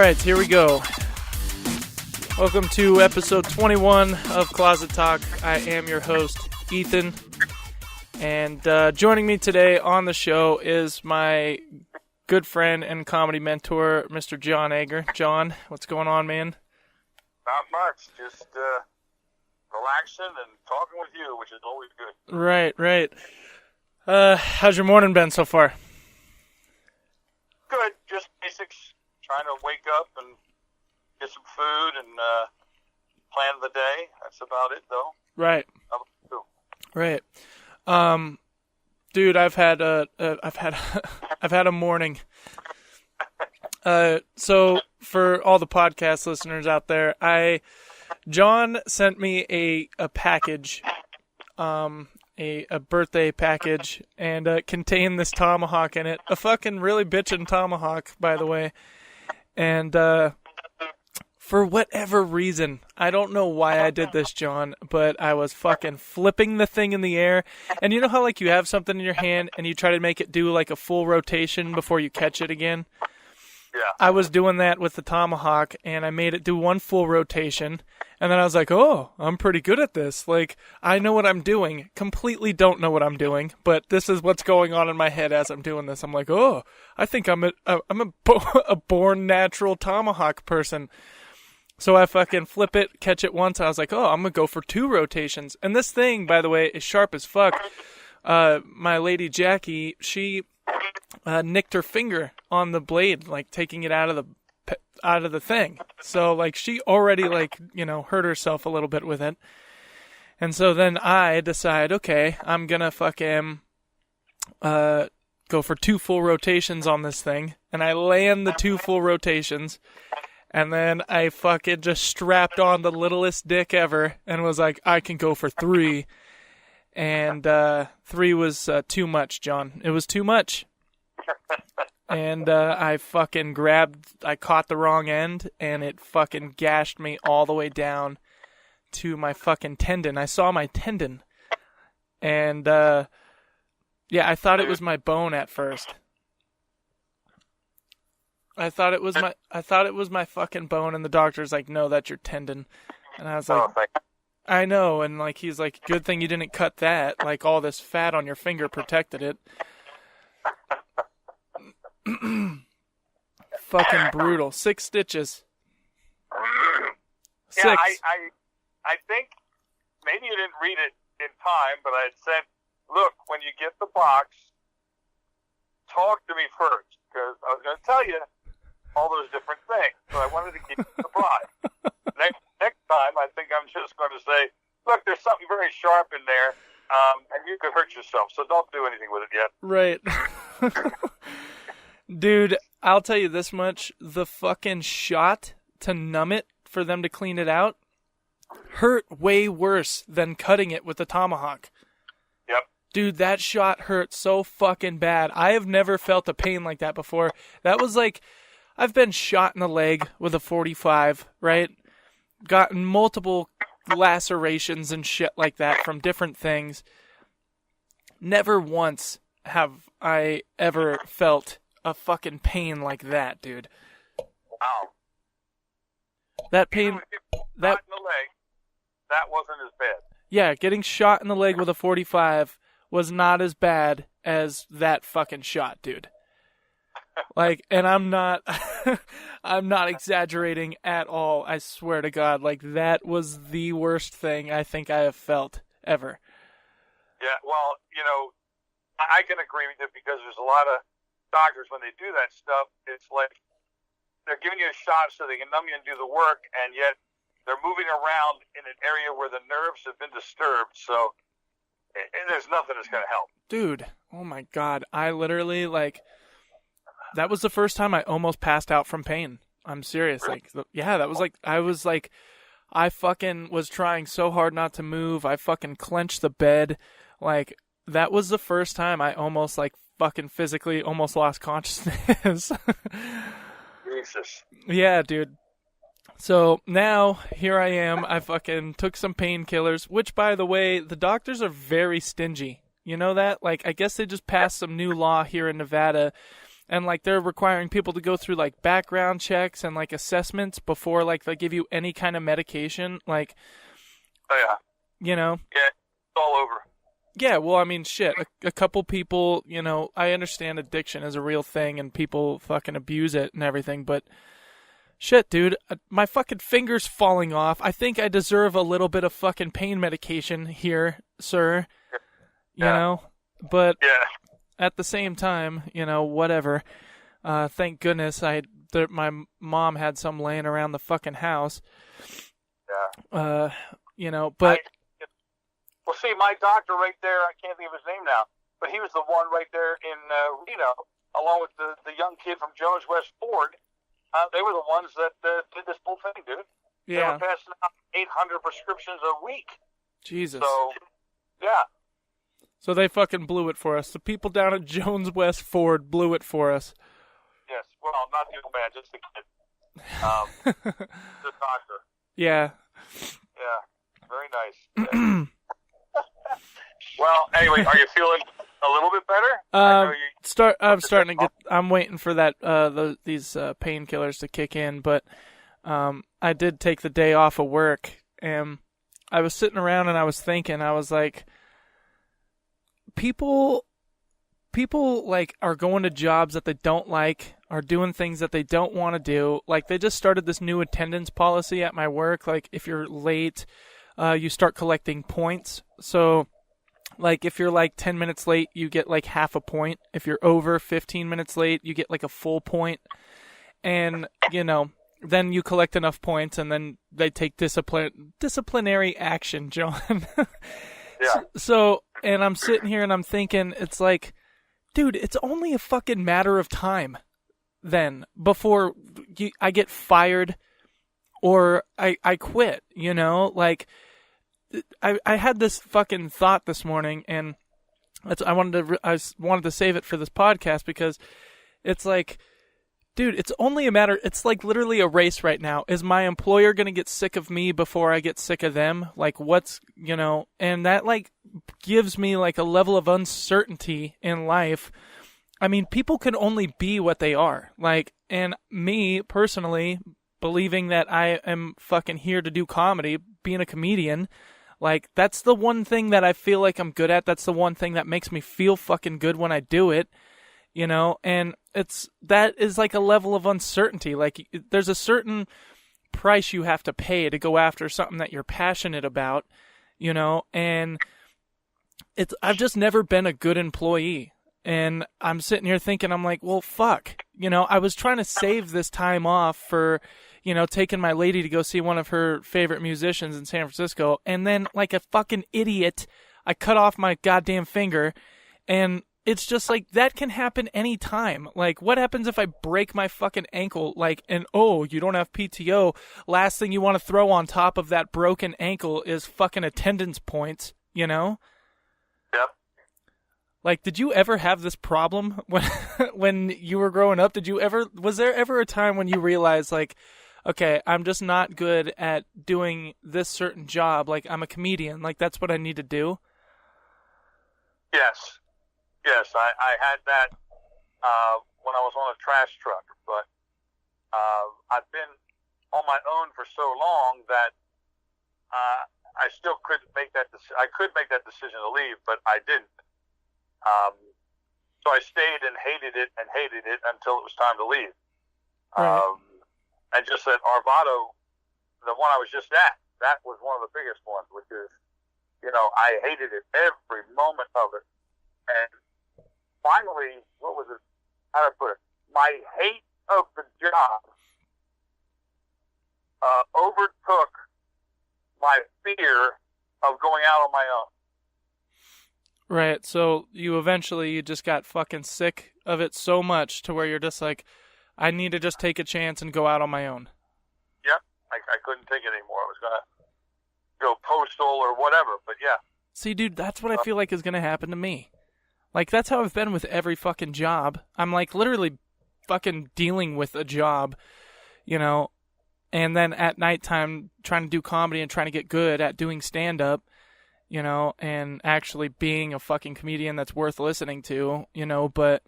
right, here we go. Welcome to episode 21 of Closet Talk. I am your host, Ethan. And joining me today on the show is my good friend and comedy mentor, Mr. John Ager. John, what's going on, man? Not much. Just relaxing and talking with you, which is always good. Right. How's your morning been so far? Good. Just basics. Trying to wake up and get some food and plan the day. That's about it, though. Right. How about you? Right. Dude, I've had a morning. So for all the podcast listeners out there, John sent me a package, a birthday package, and it contained this tomahawk in it. A fucking really bitchin' tomahawk, by the way. And for whatever reason, I don't know why I did this, John, but I was fucking flipping the thing in the air. And you know how like you have something in your hand and you try to make it do like a full rotation before you catch it again? Yeah. I was doing that with the tomahawk, and I made it do one full rotation, and then I was like, oh, I'm pretty good at this. Like, I know what I'm doing. Completely don't know what I'm doing, but this is what's going on in my head as I'm doing this. I'm like, oh, I think I'm a born natural tomahawk person. So I fucking flip it, catch it once. I was like, oh, I'm going to go for 2 rotations. And this thing, by the way, is sharp as fuck. My lady Jackie, she nicked her finger on the blade, like taking it out of the thing. So like she already like, hurt herself a little bit with it. And so then I decide, okay, I'm gonna fucking go for 2 full rotations on this thing, and I land the 2 full rotations, and then I fucking just strapped on the littlest dick ever and was like, I can go for 3. And 3 was too much, John. It was too much. And I caught the wrong end, and it fucking gashed me all the way down to my fucking tendon. I saw my tendon. And, I thought it was my bone at first. I thought it was my fucking bone, and the doctor's like, no, that's your tendon. And I was like, I know, and like he's like, good thing you didn't cut that. Like all this fat on your finger protected it. Fucking brutal. 6 stitches. 6. Yeah, I think maybe you didn't read it in time, but I had said, look, when you get the box, talk to me first, because I was going to tell you all those different things. So I wanted to keep it a surprise. Next time, I think I'm just going to say, look, there's something very sharp in there, and you could hurt yourself, so don't do anything with it yet. Right. Dude, I'll tell you this much. The fucking shot to numb it for them to clean it out hurt way worse than cutting it with the tomahawk. Yep. Dude, that shot hurt so fucking bad. I have never felt a pain like that before. That was like, I've been shot in the leg with a 45, right? Gotten multiple lacerations and shit like that from different things. Never once have I ever felt a fucking pain like that, dude. Wow. That pain, Shot in the leg, that wasn't as bad. Yeah, getting shot in the leg with a 45 was not as bad as that fucking shot, dude. Like, and I'm not exaggerating at all. I swear to God, like that was the worst thing I think I have felt ever. Yeah, well, I can agree with you because there's a lot of doctors, when they do that stuff, it's like they're giving you a shot so they can numb you and do the work, and yet they're moving around in an area where the nerves have been disturbed, so there's nothing that's going to help. Dude, oh my God. I literally, that was the first time I almost passed out from pain. I'm serious. Like, yeah, that was I fucking was trying so hard not to move. I fucking clenched the bed. Like, that was the first time I almost, fucking physically almost lost consciousness. Jesus. Yeah, dude. So now here I am. I fucking took some painkillers, which, by the way, the doctors are very stingy. You know that? Like, I guess they just passed some new law here in Nevada and like they're requiring people to go through like background checks and like assessments before like they give you any kind of medication. Like, oh yeah, you know, yeah, it's all over. Yeah, well, I mean, shit, a couple people, you know, I understand addiction is a real thing and people fucking abuse it and everything, but shit, dude, my fucking finger's falling off. I think I deserve a little bit of fucking pain medication here, sir. You know, but at the same time, you know, whatever. Thank goodness my mom had some laying around the fucking house. Yeah. You know, but. Well, see, my doctor right there, I can't think of his name now, but he was the one right there in Reno, along with the young kid from Jones West Ford. They were the ones that did this whole thing, dude. Yeah. They were passing out 800 prescriptions a week. Jesus. So, yeah. So they fucking blew it for us. The people down at Jones West Ford blew it for us. Yes. Well, not the old man, just the kid. The doctor. Yeah. Yeah. Very nice. Yeah. Well, anyway, are you feeling a little bit better? I'm starting to get. I'm waiting for that. These painkillers to kick in, but I did take the day off of work, and I was sitting around and I was thinking. I was like, people like are going to jobs that they don't like, are doing things that they don't want to do. Like they just started this new attendance policy at my work. Like if you're late, you start collecting points. So. Like, if you're, like, 10 minutes late, you get, like, half a point. If you're over 15 minutes late, you get, like, a full point. And, you know, then you collect enough points, and then they take disciplinary action, John. Yeah. So, and I'm sitting here and I'm thinking, it's like, dude, it's only a fucking matter of time then before I get fired or I quit, you know? Like... I had this fucking thought this morning, and I wanted to save it for this podcast because it's like, dude, it's only a matter. It's like literally a race right now. Is my employer gonna get sick of me before I get sick of them? Like, what's, you know, and that like gives me like a level of uncertainty in life. I mean, people can only be what they are. Like, and me personally believing that I am fucking here to do comedy, being a comedian. Like, that's the one thing that I feel like I'm good at. That's the one thing that makes me feel fucking good when I do it, you know? And that is like a level of uncertainty. Like, there's a certain price you have to pay to go after something that you're passionate about, you know? And I've just never been a good employee. And I'm sitting here thinking, I'm like, well, fuck. You know, I was trying to save this time off for... you know, taking my lady to go see one of her favorite musicians in San Francisco, and then, like a fucking idiot, I cut off my goddamn finger, and it's just like, that can happen any time. Like, what happens if I break my fucking ankle, like, and, oh, you don't have PTO, last thing you want to throw on top of that broken ankle is fucking attendance points, you know? Yep. Like, did you ever have this problem when you were growing up? Was there ever a time when you realized, like, okay, I'm just not good at doing this certain job. Like, I'm a comedian. Like, that's what I need to do. Yes. Yes, I had that when I was on a trash truck. But I've been on my own for so long that I still couldn't make that decision. I could make that decision to leave, but I didn't. So I stayed and hated it until it was time to leave. Right. And just at Arvado, the one I was just at, that was one of the biggest ones, which is, you know, I hated it every moment of it. And finally, what was it? How do I put it? My hate of the job overtook my fear of going out on my own. Right, so you just got fucking sick of it so much to where you're just like, I need to just take a chance and go out on my own. Yep, I couldn't take it anymore. I was going to go postal or whatever, but yeah. See, dude, that's what I feel like is going to happen to me. Like, that's how I've been with every fucking job. I'm, like, literally fucking dealing with a job, you know, and then at nighttime trying to do comedy and trying to get good at doing stand-up, you know, and actually being a fucking comedian that's worth listening to, you know, but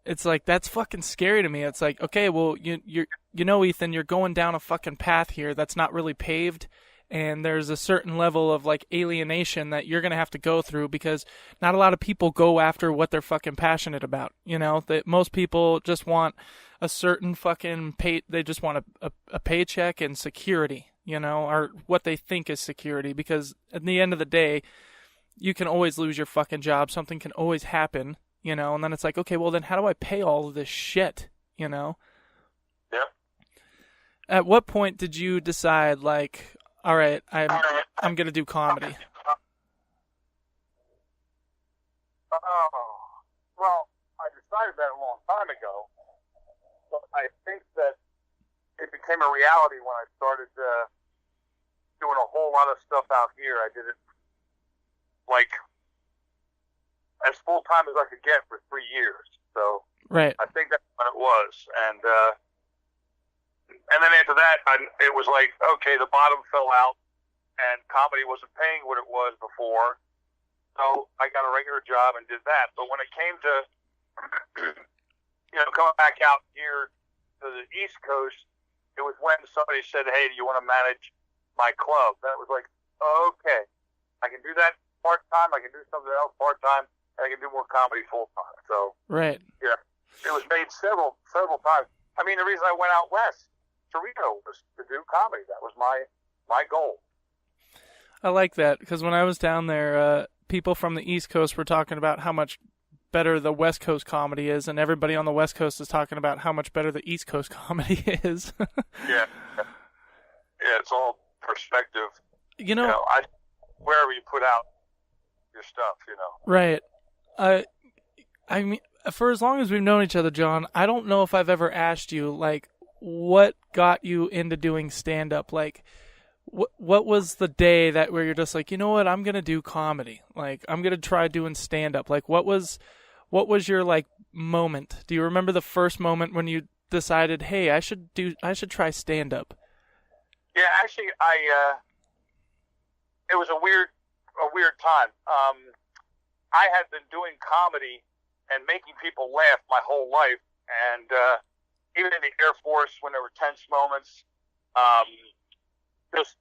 it's like, that's fucking scary to me. It's like, okay, well, Ethan, you're going down a fucking path here that's not really paved, and there's a certain level of like alienation that you're gonna have to go through, because not a lot of people go after what they're fucking passionate about. That most people just want a certain fucking they just want a paycheck and security, or what they think is security, because at the end of the day, you can always lose your fucking job. Something can always happen, and then it's like, okay, well then how do I pay all of this shit, Yeah. At what point did you decide, like, all right, I'm going to do comedy? Well, I decided that a long time ago, but I think that it became a reality when I started doing a whole lot of stuff out here. I did it like as full time as I could get for 3 years. So right. I think that's when it was, and then after that, it was like, okay, the bottom fell out, and comedy wasn't paying what it was before. So I got a regular job and did that. But when it came to, coming back out here to the East Coast, it was when somebody said, hey, do you want to manage my club? That was like, okay, I can do that part-time, I can do something else part-time, and I can do more comedy full-time. So, right. Yeah, it was made several times. I mean, the reason I went out west to Reno was to do comedy. That was my goal. I like that, because when I was down there, people from the East Coast were talking about how much better the West Coast comedy is, and everybody on the West Coast is talking about how much better the East Coast comedy is. Yeah, it's all perspective. Wherever you put out your stuff, Right. I mean, for as long as we've known each other, John, I don't know if I've ever asked you, like, what got you into doing stand-up? Like, what was the day where you're just like, you know what, I'm gonna do comedy. Like, I'm gonna try doing stand-up. Like, what was your like moment? Do you remember the first moment when you decided, hey, I should try stand-up? Yeah, actually, it was a weird time. I had been doing comedy and making people laugh my whole life, and even in the Air Force when there were tense moments, just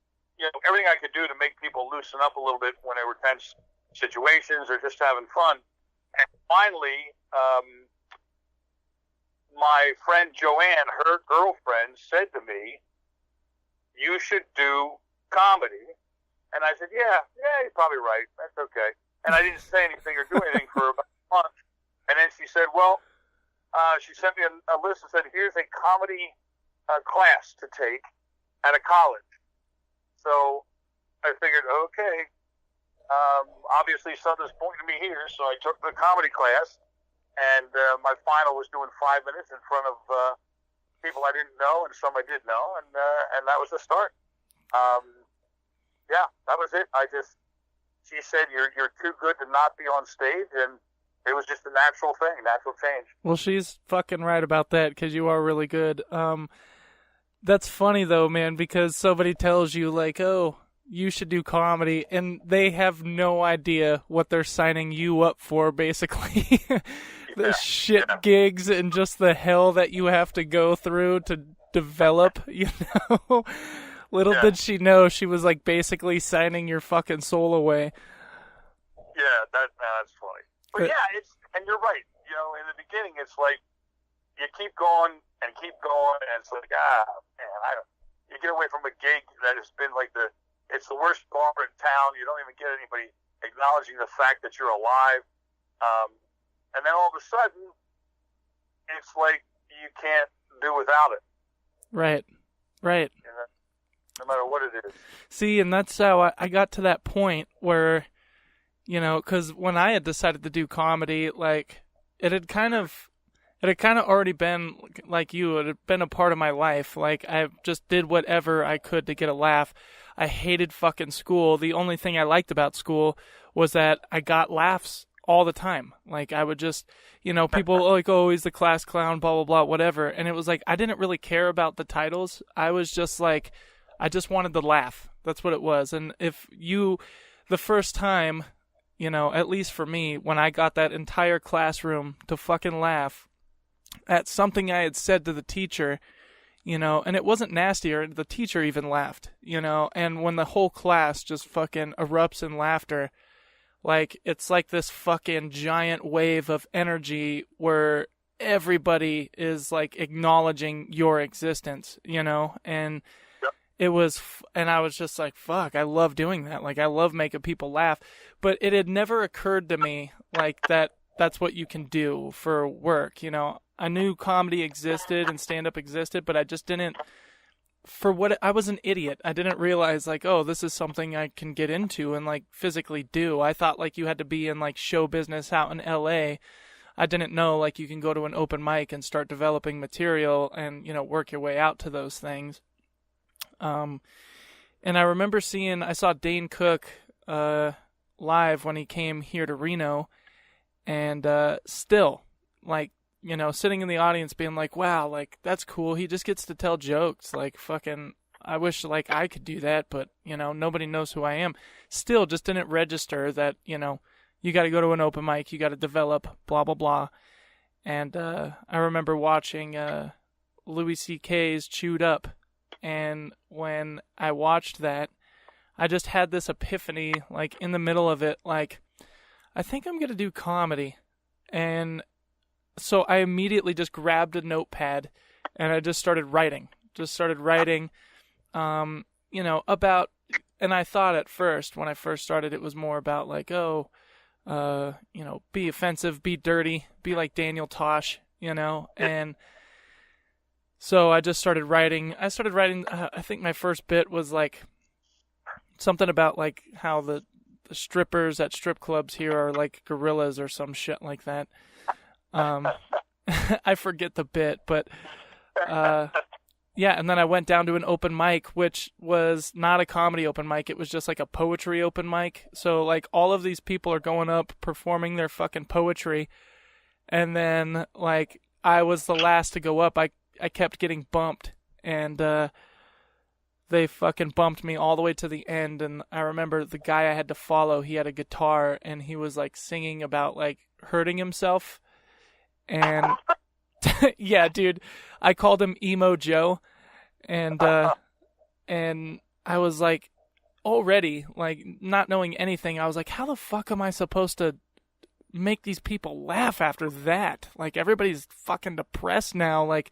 everything I could do to make people loosen up a little bit when they were tense situations or just having fun. And finally, my friend Joanne, her girlfriend, said to me, "You should do comedy." And I said, yeah, you're probably right. That's okay. And I didn't say anything or do anything for about a month. And then she said, well, she sent me a list and said, here's a comedy class to take at a college. So I figured, okay, obviously something's pointing me here. So I took the comedy class, and my final was doing 5 minutes in front of people I didn't know and some I did know, and that was the start. Yeah, that was it. She said, you're too good to not be on stage, and it was just a natural thing, natural change. Well, she's fucking right about that, because you are really good. That's funny, though, man, because somebody tells you, like, oh, you should do comedy, and they have no idea what they're signing you up for, basically. The shit gigs and just the hell that you have to go through to develop, Little did she know she was, like, basically signing your fucking soul away. Yeah, that's funny. But and you're right. In the beginning, it's like you keep going, and it's like, man, you get away from a gig that has been like it's the worst bar in town. You don't even get anybody acknowledging the fact that you're alive. And then all of a sudden, it's like you can't do without it. Right. No matter what it is. See, and that's how I got to that point where, because when I had decided to do comedy, like, it had kind of already been, like you, it had been a part of my life. Like, I just did whatever I could to get a laugh. I hated fucking school. The only thing I liked about school was that I got laughs all the time. Like, I would just, people like, oh, he's the class clown, blah, blah, blah, whatever. And it was like, I didn't really care about the titles. I was just like, I just wanted to laugh. That's what it was. And the first time, at least for me, when I got that entire classroom to fucking laugh, at something I had said to the teacher, you know, and it wasn't nasty, or the teacher even laughed, you know, and when the whole class just fucking erupts in laughter, like, it's like this fucking giant wave of energy where everybody is, like, acknowledging your existence, you know, and it was, and I was just like, fuck, I love doing that. Like, I love making people laugh. But it had never occurred to me, like, that's what you can do for work, you know. I knew comedy existed and stand-up existed, but I just didn't, I was an idiot. I didn't realize, like, oh, this is something I can get into and, like, physically do. I thought, like, you had to be in, like, show business out in L.A. I didn't know, like, you can go to an open mic and start developing material and, you know, work your way out to those things. And I remember I saw Dane Cook live when he came here to Reno, and still, like, you know, sitting in the audience being like, wow, like, that's cool. He just gets to tell jokes. Like, fucking, I wish, like, I could do that, but, you know, nobody knows who I am. Still just didn't register that, you know, you got to go to an open mic, you got to develop, blah, blah, blah. And I remember watching Louis C.K.'s Chewed Up. And when I watched that, I just had this epiphany, like, in the middle of it, like, I think I'm going to do comedy. And so I immediately just grabbed a notepad and I just started writing. You know, about, and I thought at first, when I first started, it was more about, like, you know, be offensive, be dirty, be like Daniel Tosh, you know, and so I just started writing. I think my first bit was, like, something about, like, how the strippers at strip clubs here are like gorillas or some shit like that. I forget the bit, but yeah, and then I went down to an open mic, which was not a comedy open mic. It was just like a poetry open mic. So, like, all of these people are going up performing their fucking poetry, and then, like, I was the last to go up. I kept getting bumped, and they fucking bumped me all the way to the end. And I remember the guy I had to follow, he had a guitar, and he was, like, singing about, like, hurting himself. And yeah, dude, I called him Emo Joe, and I was, like, already, like, not knowing anything, I was like, how the fuck am I supposed to make these people laugh after that? Like, everybody's fucking depressed now, like,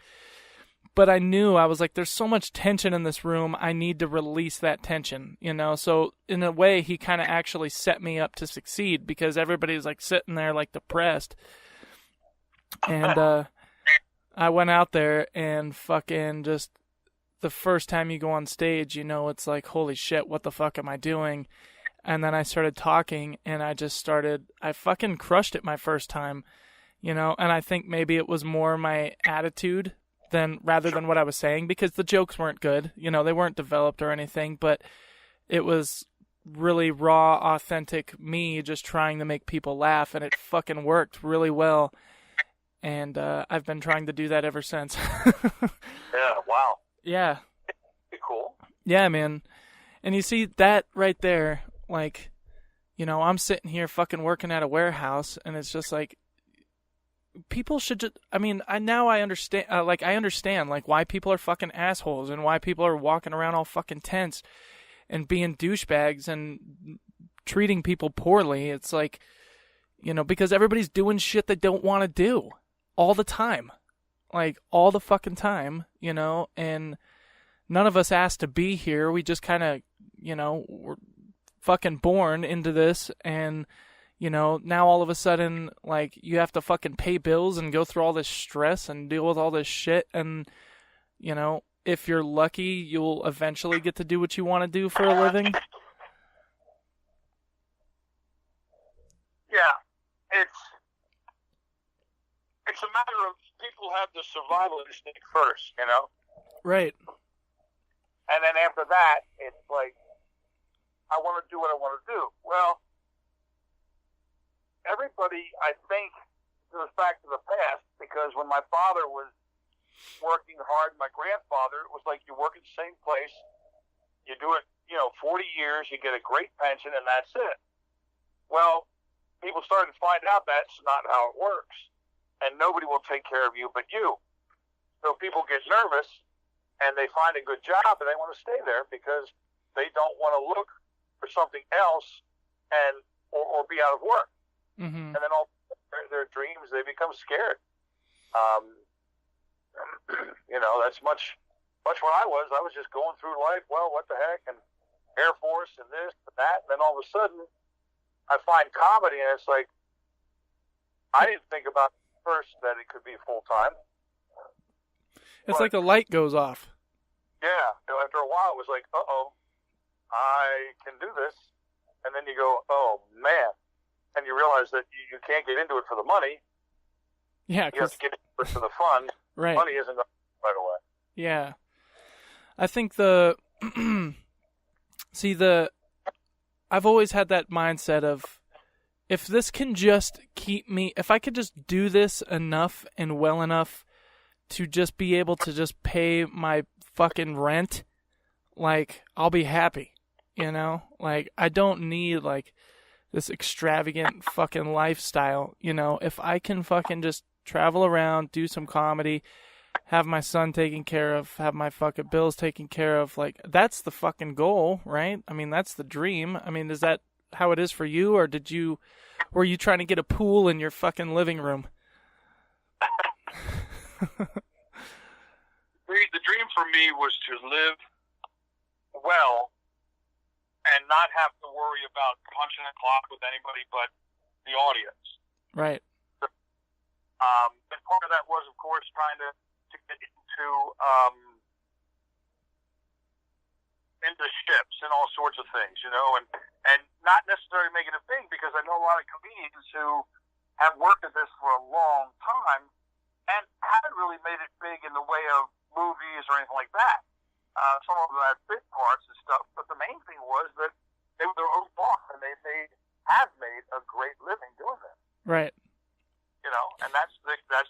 but I knew, I was like, there's so much tension in this room, I need to release that tension, you know? So, in a way, he kind of actually set me up to succeed, because everybody's, like, sitting there, like, depressed. And, I went out there and fucking just, the first time you go on stage, you know, it's like, holy shit, what the fuck am I doing? And then I started talking, and I fucking crushed it my first time, you know? And I think maybe it was more my attitude rather than what I was saying, because the jokes weren't good, you know, they weren't developed or anything, but it was really raw, authentic me just trying to make people laugh, and it fucking worked really well. And I've been trying to do that ever since. Yeah, wow. Yeah. Pretty cool. Yeah, man. And you see that right there, like, you know, I'm sitting here fucking working at a warehouse, and it's just like, people should just, I mean, I understand, I understand, like, why people are fucking assholes, and why people are walking around all fucking tense and being douchebags and treating people poorly. It's like, you know, because everybody's doing shit they don't want to do all the time, like, all the fucking time, you know, and none of us asked to be here. We just kind of, you know, we're fucking born into this, and, you know, now all of a sudden, like, you have to fucking pay bills and go through all this stress and deal with all this shit, and, you know, if you're lucky, you'll eventually get to do what you want to do for a living. Yeah, it's a matter of, people have the survival instinct first, you know? Right. And then after that, it's like, I want to do what I want to do. Well, everybody, I think, goes back to the past, because when my father was working hard, my grandfather, it was like, you work at the same place, you do it, you know, 40 years, you get a great pension, and that's it. Well, people started to find out that's not how it works. and nobody will take care of you but you. So people get nervous, and they find a good job, and they want to stay there because they don't want to look for something else or be out of work. Mm-hmm. And then all their dreams, they become scared. That's much what I was. I was just going through life. Well, what the heck? And Air Force and this and that. And then all of a sudden, I find comedy, and it's like, I didn't think about first that it could be full time. It's like a light goes off. Yeah. After a while, it was like, I can do this. And then you go, oh, man. And you realize that you can't get into it for the money. Yeah. You have to get into it for the fun. Right. Money isn't going to come right away. Yeah. I think I've always had that mindset of, if this can just keep me, if I could just do this enough and well enough to just be able to just pay my fucking rent, like, I'll be happy, Like, I don't need, like, this extravagant fucking lifestyle, If I can fucking just travel around, do some comedy, have my son taken care of, have my fucking bills taken care of, like, that's the fucking goal, right? I mean, that's the dream. I mean, is that how it is for you, or were you trying to get a pool in your fucking living room? The dream for me was to live well and not have to worry about punching a clock with anybody but the audience. Right. And part of that was, of course, trying to get into ships and all sorts of things, and not necessarily make it a thing, because I know a lot of comedians who have worked at this for a long time and haven't really made it big in the way of movies or anything like that. Some of them had bit parts and stuff, but the main thing was that they were their own boss, and they have made a great living doing this. Right. And that's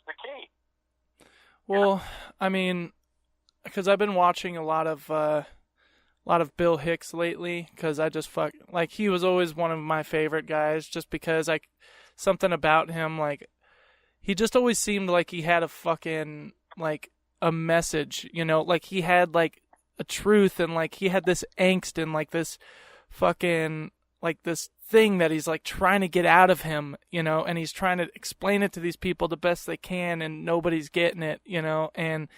the key. Well, I mean, because I've been watching a lot of Bill Hicks lately, because I just he was always one of my favorite guys, just because something about him, like, he just always seemed like he had a fucking, like, a message, like he had, like, a truth, and, like, he had this angst and, like, this fucking, like, this thing that he's, like, trying to get out of him, and he's trying to explain it to these people the best they can, and nobody's getting it, and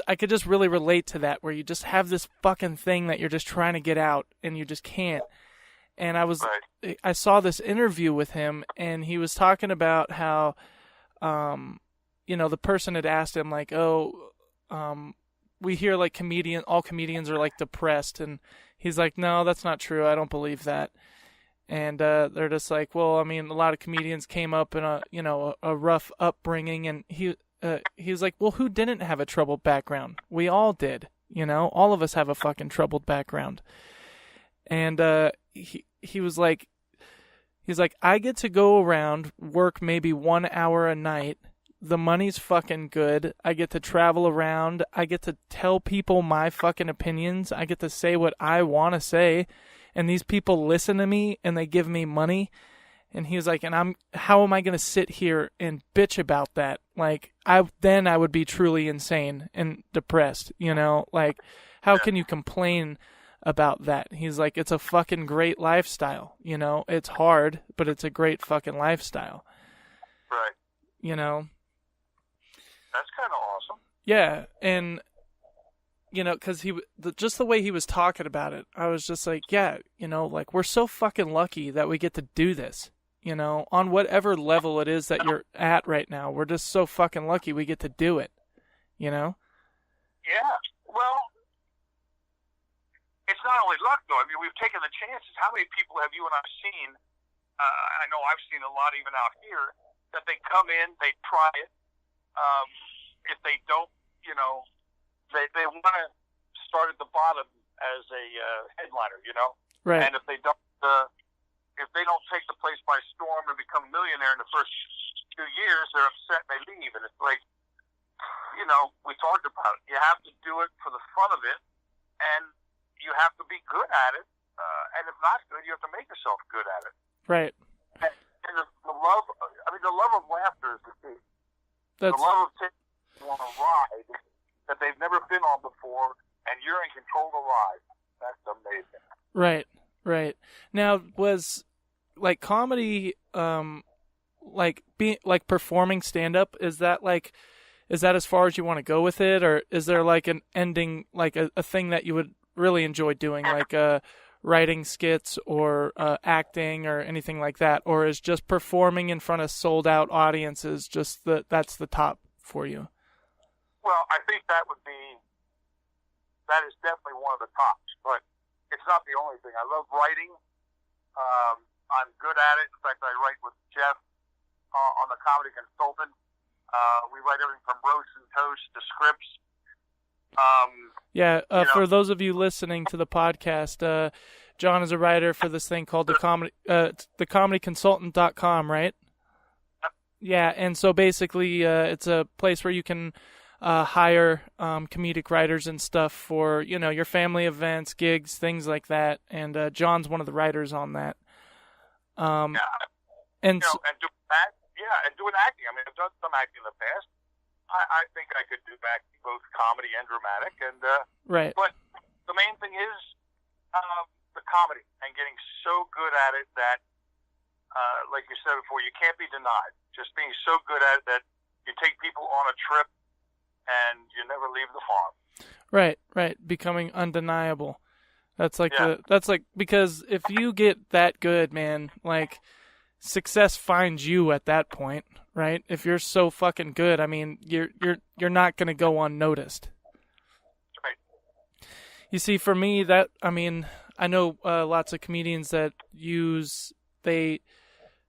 I could just really relate to that, where you just have this fucking thing that you're just trying to get out, and you just can't. And I saw this interview with him, and he was talking about how, the person had asked him, like, we hear, like, all comedians are, like, depressed, and he's like, no, that's not true, I don't believe that. And they're just like, well, I mean, a lot of comedians came up in a rough upbringing, and he was like, well, who didn't have a troubled background? We all did, all of us have a fucking troubled background. And he was like, I get to go around, work maybe 1 hour a night. The money's fucking good. I get to travel around. I get to tell people my fucking opinions. I get to say what I want to say. And these people listen to me, and they give me money. And he was like, how am I going to sit here and bitch about that? Like, I would be truly insane and depressed, Like, how can you complain about that? He's like, it's a fucking great lifestyle, It's hard, but it's a great fucking lifestyle. Right. That's kind of awesome. Yeah, and, because just the way he was talking about it, I was just like, yeah, like, we're so fucking lucky that we get to do this. On whatever level it is that you're at right now, we're just so fucking lucky we get to do it, Yeah. Well, it's not only luck, though. I mean, we've taken the chances. How many people have you and I seen? I know I've seen a lot even out here, that they come in, they try it. If they don't, they want to start at the bottom as a headliner, Right. And if they don't take the place by storm and become a millionaire in the first 2 years, they're upset and they leave. And it's like, we talked about it. You have to do it for the fun of it, and you have to be good at it. And if not good, you have to make yourself good at it. Right. And the love of laughter there is the key. That's The love of taking on a ride that they've never been on before, and you're in control of the ride. That's amazing. right, right. Now, was like comedy, like being like performing stand up? Is that as far as you want to go with it, or is there like an ending, like a thing that you would really enjoy doing, like writing skits or acting or anything like that, or is just performing in front of sold out audiences just that's the top for you? Well, I think that is definitely one of the tops, but it's not the only thing. I love writing. I'm good at it. In fact, I write with Jeff on the Comedy Consultant. We write everything from roast and toast to scripts. For those of you listening to the podcast, John is a writer for this thing called thecomedyconsultant.com, right? Yeah, and so basically it's a place where you can hire comedic writers and stuff for, your family events, gigs, things like that. And John's one of the writers on that. And doing acting. I mean, I've done some acting in the past. I think I could do acting, both comedy and dramatic. And right. But the main thing is the comedy and getting so good at it that, like you said before, you can't be denied. Just being so good at it that you take people on a trip and you never leave the farm. Right. Becoming undeniable. That's like because if you get that good, man, like success finds you at that point, right? If you're so fucking good, I mean, you're not going to go unnoticed. Right. You see, for me, I know lots of comedians that they're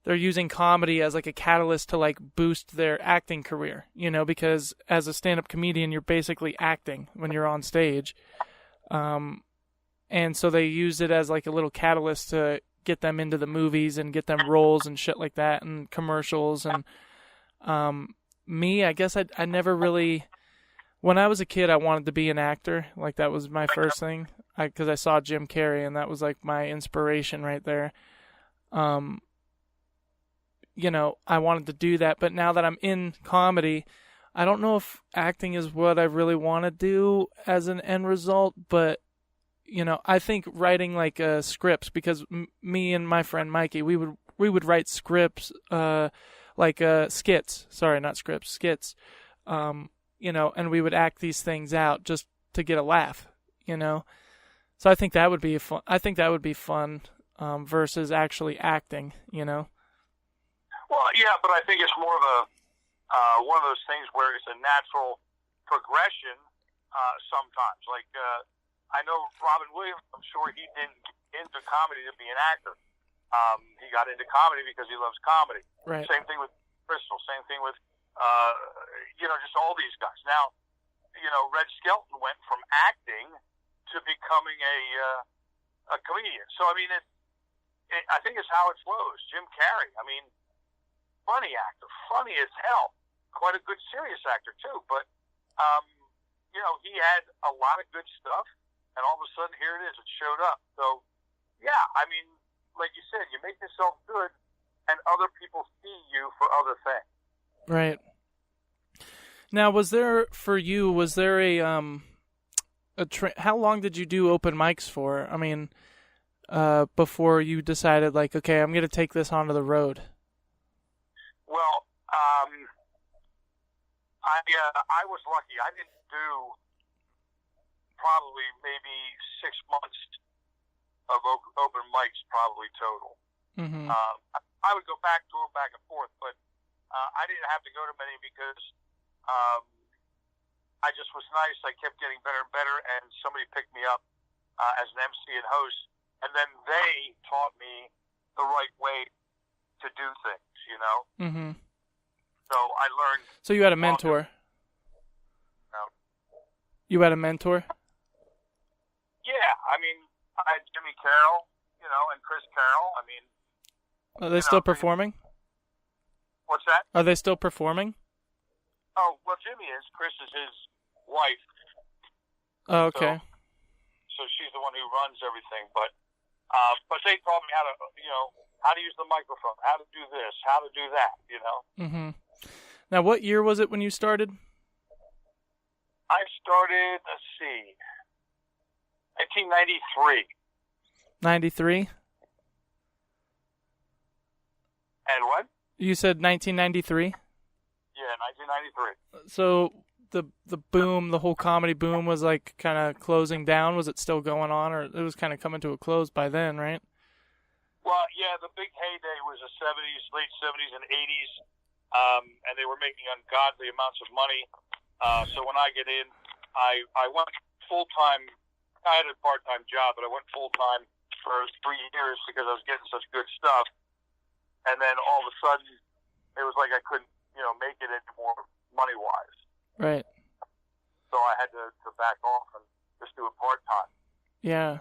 using comedy as like a catalyst to like boost their acting career, because as a stand-up comedian, you're basically acting when you're on stage. And so they use it as like a little catalyst to get them into the movies and get them roles and shit like that and commercials. And me, I guess I never really, when I was a kid, I wanted to be an actor. Like that was my first thing, because I saw Jim Carrey and that was like my inspiration right there. I wanted to do that, but now that I'm in comedy, I don't know if acting is what I really want to do as an end result, but I think writing like scripts, because me and my friend Mikey, we would write scripts, like skits. Sorry, not scripts, skits. And we would act these things out just to get a laugh. So I think that would be fun. Versus actually acting. Well, yeah, but I think it's more of one of those things where it's a natural progression. Sometimes, like. I know Robin Williams, I'm sure he didn't get into comedy to be an actor. He got into comedy because he loves comedy. Right. Same thing with Crystal. Same thing with, just all these guys. Now, Red Skelton went from acting to becoming a comedian. So, I mean, I think it's how it flows. Jim Carrey, I mean, funny actor, funny as hell. Quite a good serious actor, too. But, he had a lot of good stuff. And all of a sudden, here it is. It showed up. So, yeah, I mean, like you said, you make yourself good, and other people see you for other things. Right. Now, was there how long did you do open mics for? I mean, before you decided, like, okay, I'm going to take this onto the road? Well, I was lucky. I didn't do probably maybe 6 months of open mics, probably total. Mm-hmm. I would go back to them back and forth, but I didn't have to go to many because I just was nice. I kept getting better and better, and somebody picked me up as an MC and host, and then they taught me the right way to do things, Mm-hmm. So I learned. So you had a mentor? No. You had a mentor? Yeah, I mean, I had Jimmy Carroll, and Chris Carroll. I mean, are they still performing? What's that? Are they still performing? Oh, well, Jimmy is. Chris is his wife. Oh, okay. So she's the one who runs everything. But they taught me how to use the microphone, how to do this, how to do that. Mm-hmm. Now, what year was it when you started? I started, let's see, 1993. 93? And what? You said 1993? Yeah, 1993. So the boom, the whole comedy boom was like kind of closing down. Was it still going on, or it was kind of coming to a close by then, right? Well, yeah, the big heyday was the 70s, late 70s and 80s, and they were making ungodly amounts of money. So when I get in, I went full-time. I had a part-time job, but I went full-time for 3 years because I was getting such good stuff. And then all of a sudden, it was like I couldn't, make it anymore money-wise. Right. So I had to back off and just do it part-time. Yeah.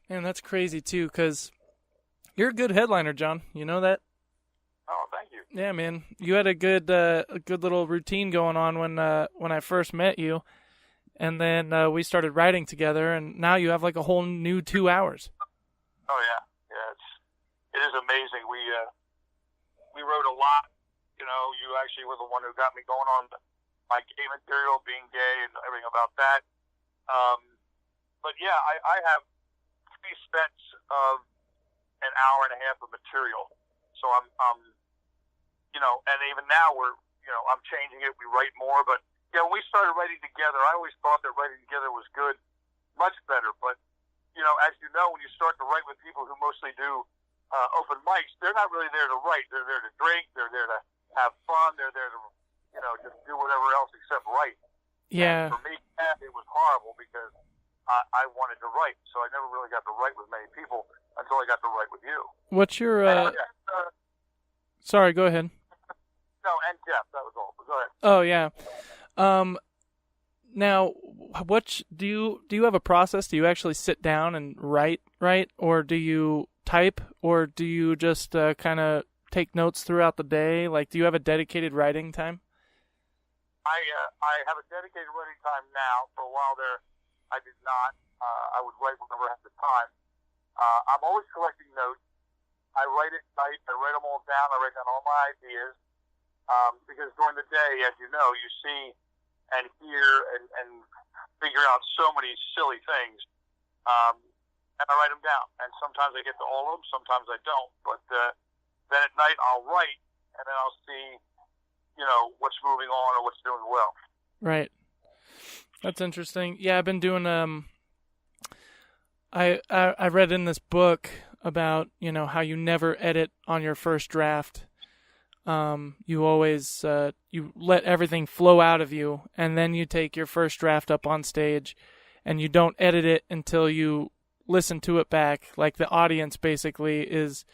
Man, that's crazy, too, because you're a good headliner, John. You know that? Oh, thank you. Yeah, man. You had a good little routine going on when I first met you, and then we started writing together, and now you have like a whole new 2 hours. Oh yeah, it is amazing. We wrote a lot. You actually were the one who got me going on my gay material, being gay, and everything about that. But yeah, I have 3 sets of an hour and a half of material. So I'm and even now I'm changing it. We write more, but when we started writing together, I always thought that writing together was good, much better. But as you know, when you start to write with people who mostly do open mics, they're not really there to write. They're there to drink. They're there to have fun. They're there to just do whatever else except write. Yeah. And for me, it was horrible because I wanted to write, so I never really got to write with many people until I got to write with you. What's your? Sorry, go ahead. No, and Jeff, that was all. Go ahead. Oh yeah. Now, do you have a process? Do you actually sit down and write, or do you type, or do you just kind of take notes throughout the day? Like, do you have a dedicated writing time? I have a dedicated writing time now. For a while there, I did not. I would write whenever I had the time. I'm always collecting notes. I write at night. I write them all down. I write down all my ideas. Because during the day, as you know, you see and hear and figure out so many silly things. And I write them down. And sometimes I get to all of them. Sometimes I don't. But then at night, I'll write, and then I'll see, what's moving on or what's doing well. Right. That's interesting. Yeah, I've been doing. I read in this book about how you never edit on your first draft. You always you let everything flow out of you, and then you take your first draft up on stage, and you don't edit it until you listen to it back. Like the audience basically is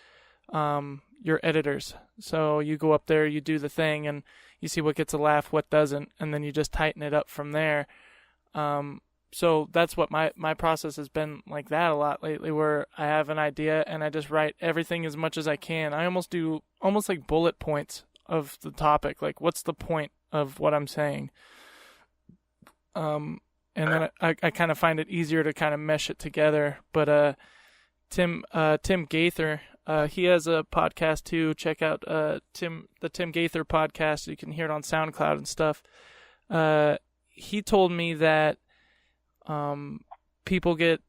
your editors. So you go up there, you do the thing, and you see what gets a laugh, what doesn't, and then you just tighten it up from there. So that's what my process has been like that a lot lately, where I have an idea and I just write everything as much as I can. I almost do like bullet points of the topic, like what's the point of what I'm saying. And then I kind of find it easier to kind of mesh it together. But Tim Gaither, he has a podcast too. Check out the Tim Gaither podcast. You can hear it on SoundCloud and stuff. He told me that people get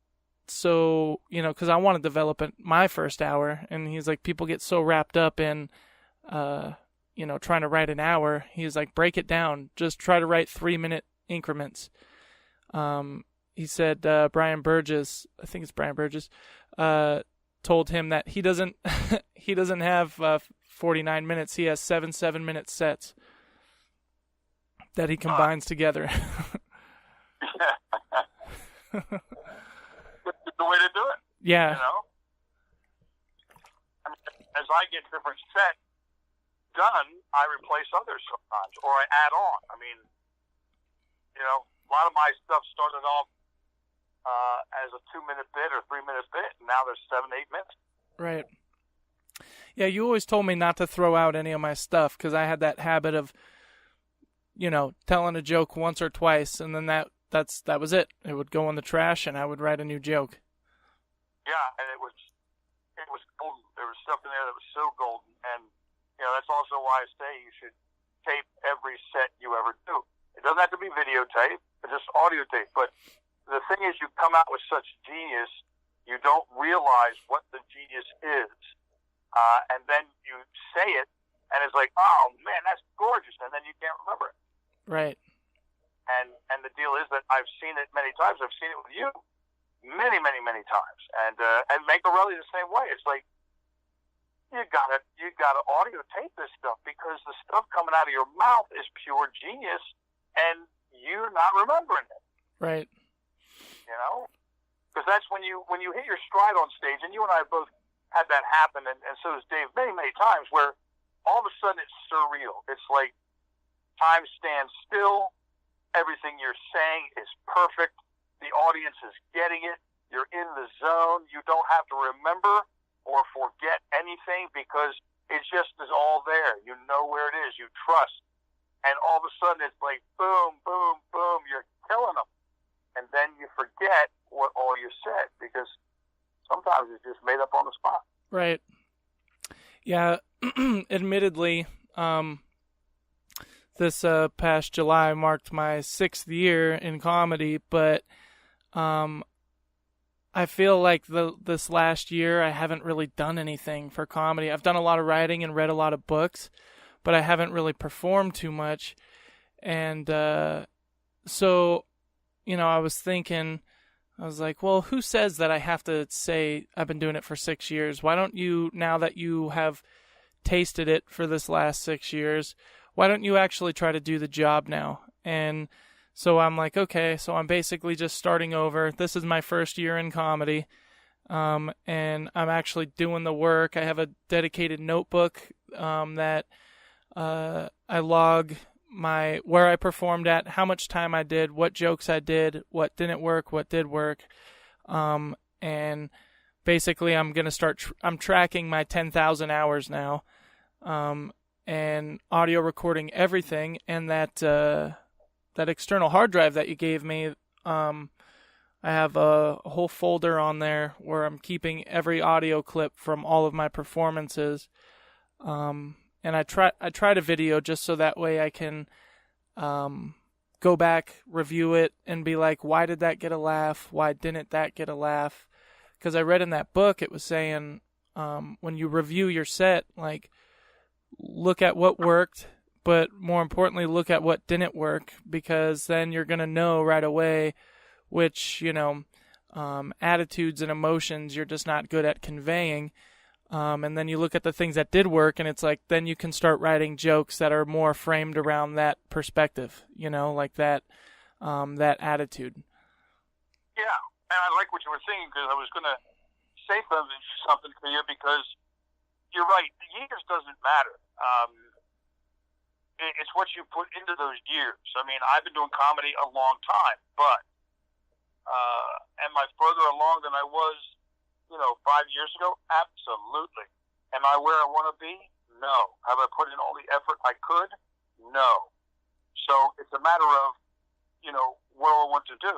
so, because I want to develop my first hour, and he's like, people get so wrapped up in, trying to write an hour. He's like, break it down. Just try to write 3-minute increments. He said Brian Burgess, I think it's Brian Burgess, told him that he doesn't have 49 minutes. He has 7-minute sets that he combines together. It's the way to do it. Yeah. As I get different sets done, I replace others sometimes, or I add on. I mean, a lot of my stuff started off as a 2-minute bit or 3-minute bit, and now there's 7-8 minutes. Right. Yeah, you always told me not to throw out any of my stuff because I had that habit of, telling a joke once or twice, and then that was it. It would go in the trash, and I would write a new joke. Yeah, and it was golden. There was stuff in there that was so golden, and that's also why I say you should tape every set you ever do. It doesn't have to be videotape, but just audio tape. But the thing is, you come out with such genius, you don't realize what the genius is. And then you say it, and it's like, oh, man, that's gorgeous. And then you can't remember it. Right. And the deal is that I've seen it many times. I've seen it with you many, many, many times. And Mancarelli the same way. It's like, you gotta audio tape this stuff, because the stuff coming out of your mouth is pure genius, and you're not remembering it. Right. Because that's when you hit your stride on stage, and you and I both had that happen, and so does Dave many, many times, where all of a sudden it's surreal. It's like time stands still. Everything you're saying is perfect. The audience is getting it. You're in the zone. You don't have to remember or forget anything, because it just is all there. You know where it is. You trust. And all of a sudden it's like boom, boom, boom. You're killing them. And then you forget what all you said, because sometimes it's just made up on the spot. Right. Yeah. Admittedly, this past July marked my 6th year in comedy, but I feel like this last year I haven't really done anything for comedy. I've done a lot of writing and read a lot of books, but I haven't really performed too much. And so, I was thinking, I was like, well, who says that I have to say I've been doing it for 6 years? Why don't you, now that you have tasted it for this last 6 years, why don't you actually try to do the job now? And so I'm like, okay, so I'm basically just starting over. This is my first year in comedy, and I'm actually doing the work. I have a dedicated notebook that I log where I performed at, how much time I did, what jokes I did, what didn't work, what did work, and basically I'm going to start. I'm tracking my 10,000 hours now, and audio recording everything, and that external hard drive that you gave me, I have a whole folder on there where I'm keeping every audio clip from all of my performances. And I try to video just so that way I can go back, review it, and be like, why did that get a laugh? Why didn't that get a laugh? Because I read in that book, it was saying when you review your set, like, look at what worked, but more importantly, look at what didn't work, because then you're going to know right away which, attitudes and emotions you're just not good at conveying. And then you look at the things that did work, and it's like, then you can start writing jokes that are more framed around that perspective, like that attitude. Yeah, and I like what you were saying, because I was going to say something for you, because you're right, the years doesn't matter. It's what you put into those years. I mean, I've been doing comedy a long time, but am I further along than I was, 5 years ago? Absolutely. Am I where I want to be? No. Have I put in all the effort I could? No. So it's a matter of, what do I want to do?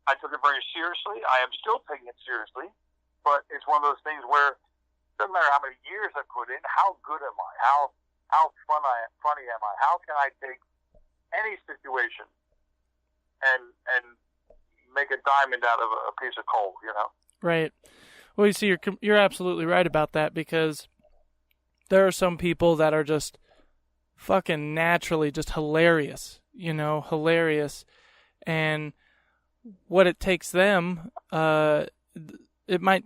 I took it very seriously. I am still taking it seriously, but it's one of those things where it doesn't matter how many years I put in, how good am I? How funny am I? How can I take any situation and make a diamond out of a piece of coal, Right. Well, you see, you're absolutely right about that, because there are some people that are just fucking naturally just hilarious, hilarious, and what it takes them, it might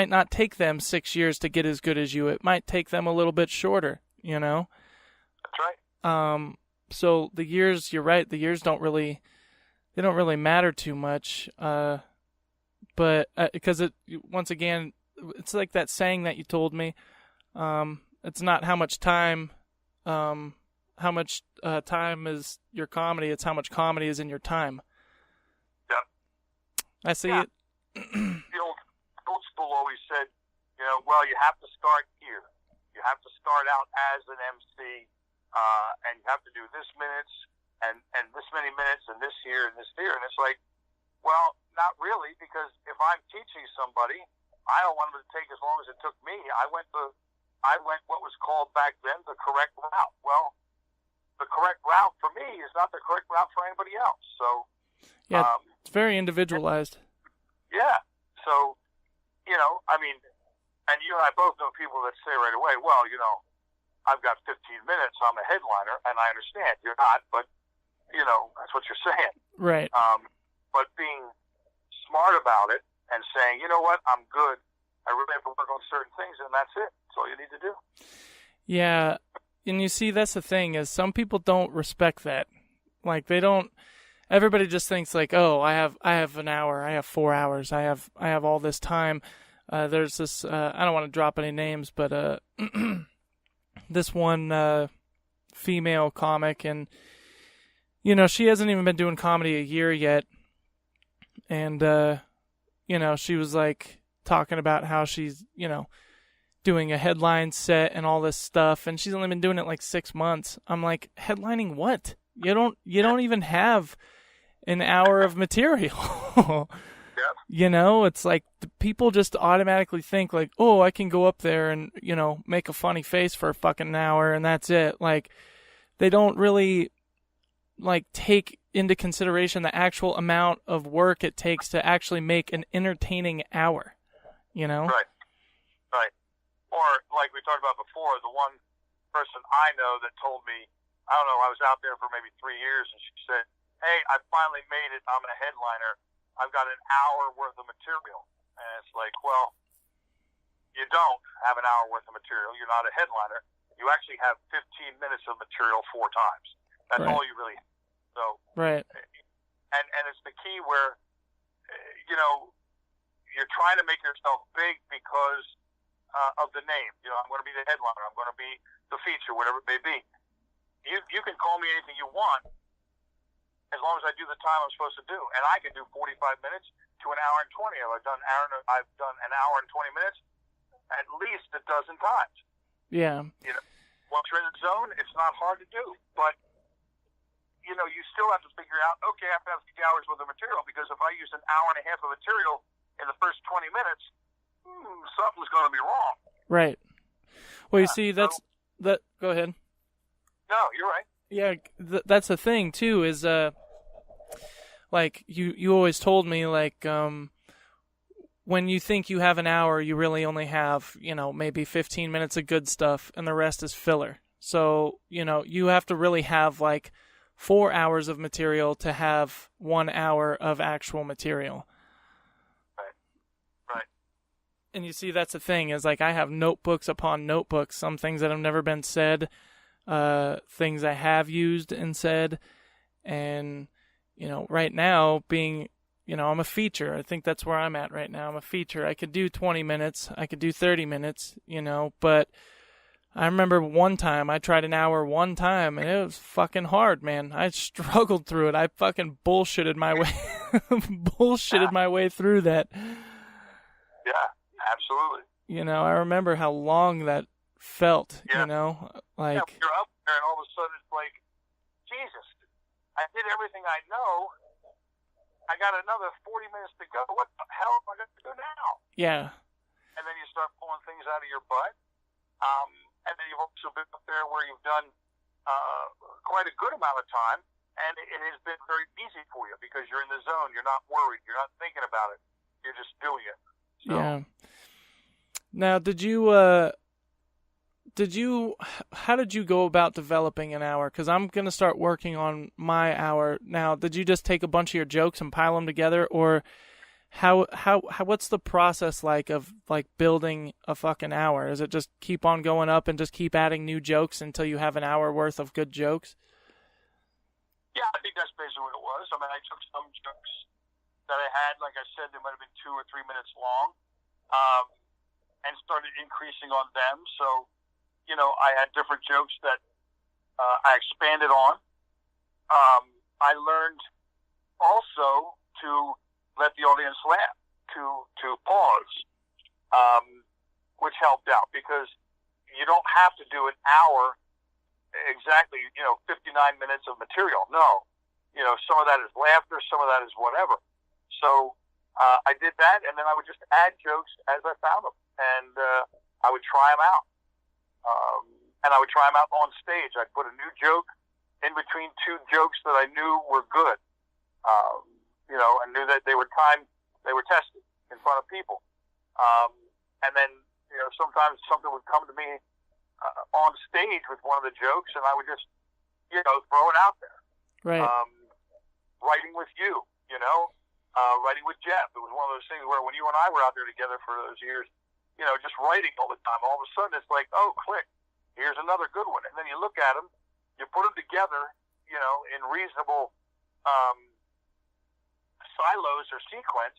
not take them 6 years to get as good as you. It might take them a little bit shorter, That's right. So the years, you're right, the years don't really matter too much, but because once again, it's like that saying that you told me, it's not how much time is your comedy, it's how much comedy is in your time. Yeah. I see it. The old school always said, you have to start here. You have to start out as an MC, and you have to do this minutes, and this many minutes, and this here, and this there. And it's like, well, not really, because if I'm teaching somebody, I don't want them to take as long as it took me. I went to I went what was called back then the correct route. Well, the correct route for me is not the correct route for anybody else. So, yeah, it's very individualized. Yeah. So, I mean, and you and I both know people that say right away, well, I've got 15 minutes, I'm a headliner, and I understand you're not, but, that's what you're saying. Right. But being smart about it and saying, you know what, I'm good. I really have to work on certain things, and that's it. That's all you need to do. Yeah, and you see, that's the thing, is some people don't respect that. Like, they don't. Everybody just thinks like, oh, I have an hour, I have 4 hours, I have all this time. There's this. I don't want to drop any names, but this one female comic, and she hasn't even been doing comedy a year yet, and she was like talking about how she's doing a headline set and all this stuff, and she's only been doing it like 6 months. I'm like, headlining what? You don't even have an hour of material. Yep. It's like people just automatically think like, oh, I can go up there and, make a funny face for a fucking hour and that's it. Like, they don't really like take into consideration the actual amount of work it takes to actually make an entertaining hour, Right. Or like we talked about before, the one person I know that told me, I don't know, I was out there for maybe 3 years, and she said, hey, I finally made it. I'm a headliner. I've got an hour worth of material. And it's like, well, you don't have an hour worth of material. You're not a headliner. You actually have 15 minutes of material 4 times. That's right. all you really have. So, right. And it's the key where, you're trying to make yourself big because of the name. I'm going to be the headliner. I'm going to be the feature, whatever it may be. You can call me anything you want as long as I do the time I'm supposed to do. And I can do 45 minutes to an hour and 20. I've done an hour and 20 minutes at least a dozen times. Yeah. Once you're in the zone, it's not hard to do. But, you still have to figure out, okay, I have to have 3 hours worth of material, because if I use an hour and a half of material in the first 20 minutes, something's going to be wrong. Right. Well, you see, that. Go ahead. No, you're right. Yeah, that's the thing too. Is like you always told me, like when you think you have an hour, you really only have maybe 15 minutes of good stuff, and the rest is filler. So you have to really have like 4 hours of material to have 1 hour of actual material. Right. And you see, that's the thing, is like I have notebooks upon notebooks, some things that have never been said, things I have used and said, and right now being, I'm a feature. I think that's where I'm at right now. I'm a feature. I could do 20 minutes, I could do 30 minutes, but I remember one time I tried an hour one time, and it was fucking hard, man. I struggled through it. I fucking bullshitted my way my way through that. Yeah, absolutely. I remember how long that felt, like you're up there and all of a sudden it's like, Jesus, I did everything I know. I got another 40 minutes to go. What the hell am I going to do now? Yeah. And then you start pulling things out of your butt. And then you've also been up there where you've done quite a good amount of time, and it has been very easy for you because you're in the zone. You're not worried. You're not thinking about it. You're just doing it. So, yeah. Now, how did you go about developing an hour? Because I'm going to start working on my hour now. Did you just take a bunch of your jokes and pile them together, or what's the process like of like building a fucking hour? Is it just keep on going up and just keep adding new jokes until you have an hour worth of good jokes? Yeah, I think that's basically what it was. I mean, I took some jokes that I had, like I said, they might have been 2 or 3 minutes long, and started increasing on them. So, I had different jokes that I expanded on. I learned also to let the audience laugh, to pause, which helped out, because you don't have to do an hour exactly, 59 minutes of material. No, some of that is laughter, some of that is whatever. So I did that, and then I would just add jokes as I found them, and I would try them out. And I would try them out on stage. I'd put a new joke in between two jokes that I knew were good. And knew that they were tested in front of people. And then, sometimes something would come to me on stage with one of the jokes, and I would just, throw it out there. Right. Writing with you, writing with Jeff. It was one of those things where when you and I were out there together for those years, just writing all the time, all of a sudden it's like, oh, click, here's another good one. And then you look at them, you put them together, in reasonable silos or sequence,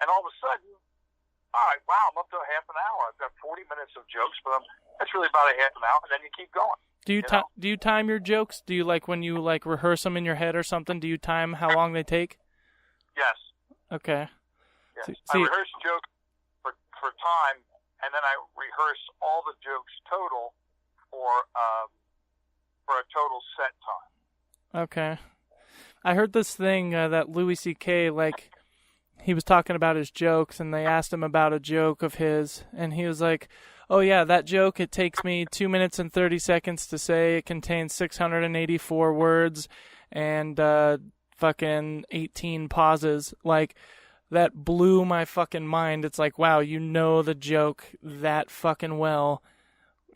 and all of a sudden, all right, wow, I'm up to a half an hour. I've got 40 minutes of jokes, but that's really about a half an hour, and then you keep going. Do you time your jokes? Do you when you rehearse them in your head or something? Do you time how long they take? Yes. Okay. Yes. I rehearse jokes for time, and then I rehearse all the jokes total for a total set time. Okay. I heard this thing that Louis C.K., he was talking about his jokes, and they asked him about a joke of his, and he was like, oh, yeah, that joke, it takes me 2 minutes and 30 seconds to say. It contains 684 words and fucking 18 pauses. That blew my fucking mind. It's like, wow, the joke that fucking well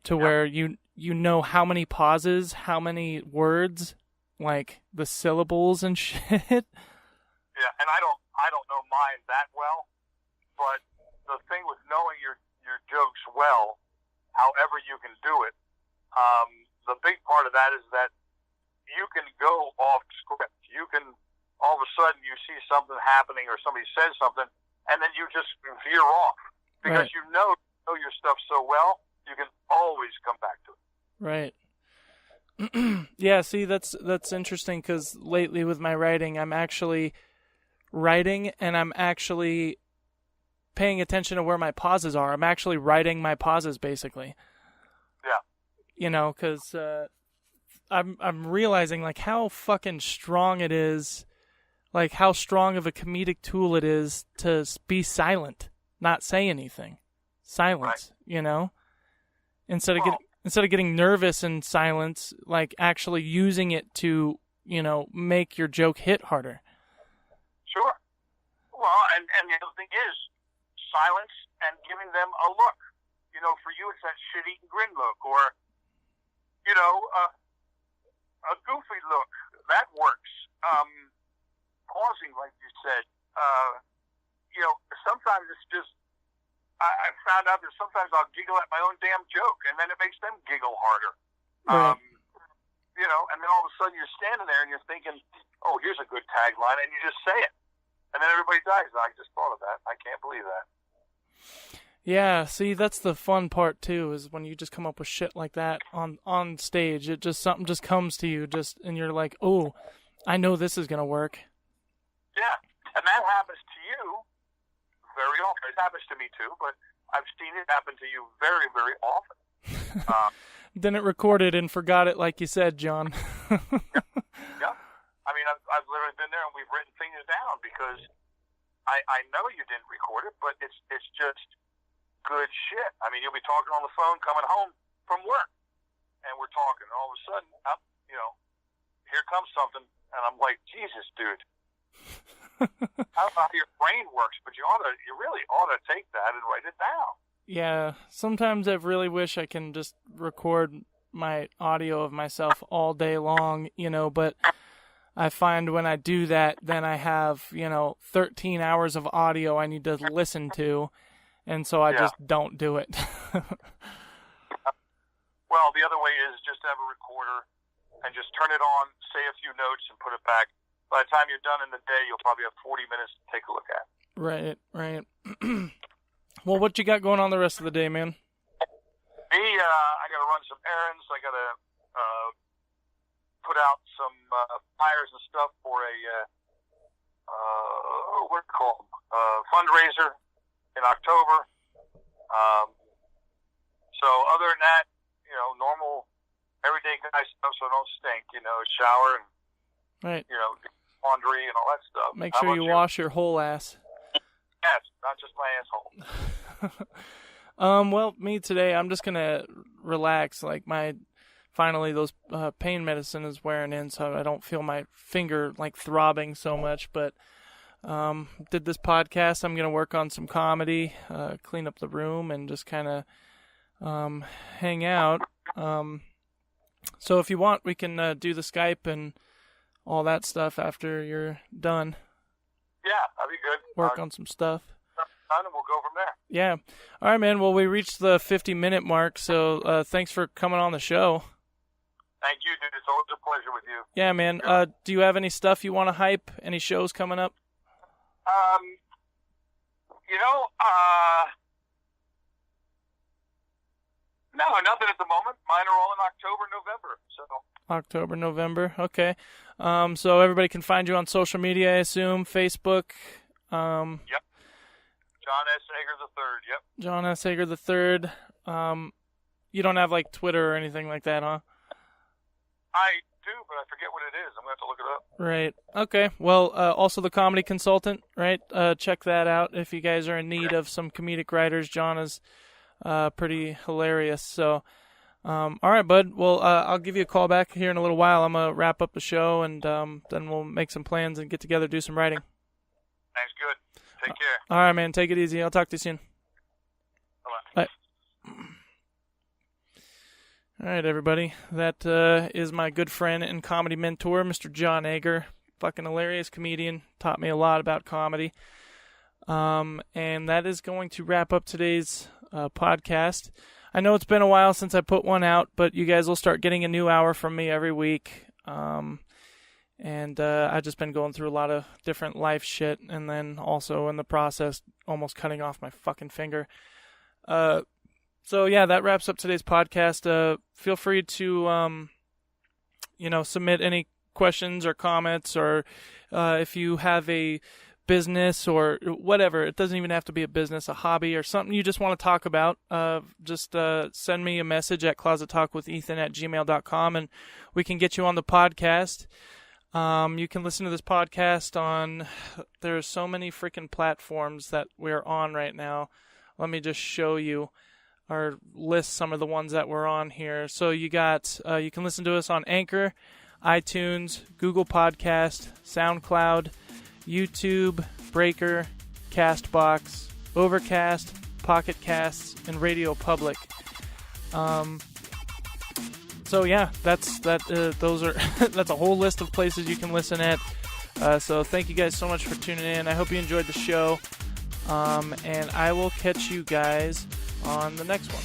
to where you know how many pauses, how many words, the syllables and shit. Yeah, and I don't know mine that well, but the thing with knowing your jokes well, however you can do it, the big part of that is that you can go off script. You can, all of a sudden, you see something happening or somebody says something, and then you just veer off. Because you know your stuff so well, you can always come back to it. Right. Yeah, see, that's interesting because lately with my writing, I'm actually writing and I'm actually paying attention to where my pauses are. I'm actually writing my pauses, basically. Yeah. Because I'm realizing how fucking strong it is, how strong of a comedic tool it is to be silent, not say anything. Silence, right. Instead of getting nervous in silence, actually using it to, make your joke hit harder. Sure. Well, and the other thing is silence and giving them a look. For you, it's that shit-eating grin look, or, a goofy look. That works. Pausing, like you said. Sometimes it's just, I found out that sometimes I'll giggle at my own damn joke, and then it makes them giggle harder. Right. And then all of a sudden you're standing there and you're thinking, oh, here's a good tagline, and you just say it. And then everybody dies. I just thought of that. I can't believe that. Yeah, see, that's the fun part, too, is when you just come up with shit like that on stage. Something just comes to you, and you're like, oh, I know this is going to work. Yeah, and that happens to you very often. It happens to me, too, but I've seen it happen to you very, very often. Didn't record it and forgot it, like you said, John. Yeah. I mean, I've literally been there and we've written things down because I know you didn't record it, but it's just good shit. I mean, you'll be talking on the phone coming home from work, and we're talking, and all of a sudden, here comes something, and I'm like, Jesus, dude. I don't know how your brain works, but you really ought to take that and write it down. Yeah, sometimes I really wish I can just record my audio of myself all day long, but I find when I do that, then I have, 13 hours of audio I need to listen to, and so I just don't do it. Well, the other way is just have a recorder and just turn it on, say a few notes, and put it back. By the time you're done in the day, you'll probably have 40 minutes to take a look at. Right. Well, what you got going on the rest of the day, man? Me, I got to run some errands. I got to put out some flyers and stuff for a what's it called? Fundraiser in October. So other than that, normal everyday guy stuff, so don't stink. Shower and laundry and all that stuff. Make sure you wash your whole ass. Yes, not just my asshole. Well, me today, I'm just gonna relax. Like finally those pain medicine is wearing in, so I don't feel my finger like throbbing so much. But did this podcast. I'm gonna work on some comedy, clean up the room, and just kind of hang out. So if you want, we can do the Skype and all that stuff after you're done. Yeah, that'd be good. Work on some stuff. And we'll go from there. Yeah. All right, man. Well, we reached the 50-minute mark, so thanks for coming on the show. Thank you, dude. It's always a pleasure with you. Yeah, man. Do you have any stuff you want to hype? Any shows coming up? No, nothing at the moment. Mine are all in October, November. So. October, November. Okay. So everybody can find you on social media, I assume, Facebook. Yep. John S. Ager III. Yep. John S. Ager III. You don't have like Twitter or anything like that, huh? I do, but I forget what it is. I'm going to have to look it up. Right. Okay. Well, also the Comedy Consultant, right? Check that out if you guys are in need of some comedic writers. John is pretty hilarious. So, all right, bud. Well, I'll give you a call back here in a little while. I'm going to wrap up the show, and then we'll make some plans and get together, do some writing. Thanks, good. Take care. All right, man. Take it easy. I'll talk to you soon. Bye. Bye. All right, everybody. That is my good friend and comedy mentor, Mr. John Ager. Fucking hilarious comedian. Taught me a lot about comedy. And that is going to wrap up today's podcast. I know it's been a while since I put one out, but you guys will start getting a new hour from me every week. And I've just been going through a lot of different life shit, and then also in the process almost cutting off my fucking finger. So yeah, that wraps up today's podcast. Feel free to submit any questions or comments, or if you have a business or whatever. It doesn't even have to be a business, a hobby, or something you just want to talk about. Just send me a message at closettalkwithethan@gmail.com, and we can get you on the podcast. You can listen to this podcast on, there's so many freaking platforms that we're on right now. Let me just show you or list some of the ones that we're on here. So you got, you can listen to us on Anchor, iTunes, Google Podcast, SoundCloud, YouTube, Breaker, Castbox, Overcast, Pocket Casts, and Radio Public. So yeah, that's a whole list of places you can listen at. So thank you guys so much for tuning in. I hope you enjoyed the show. And I will catch you guys on the next one.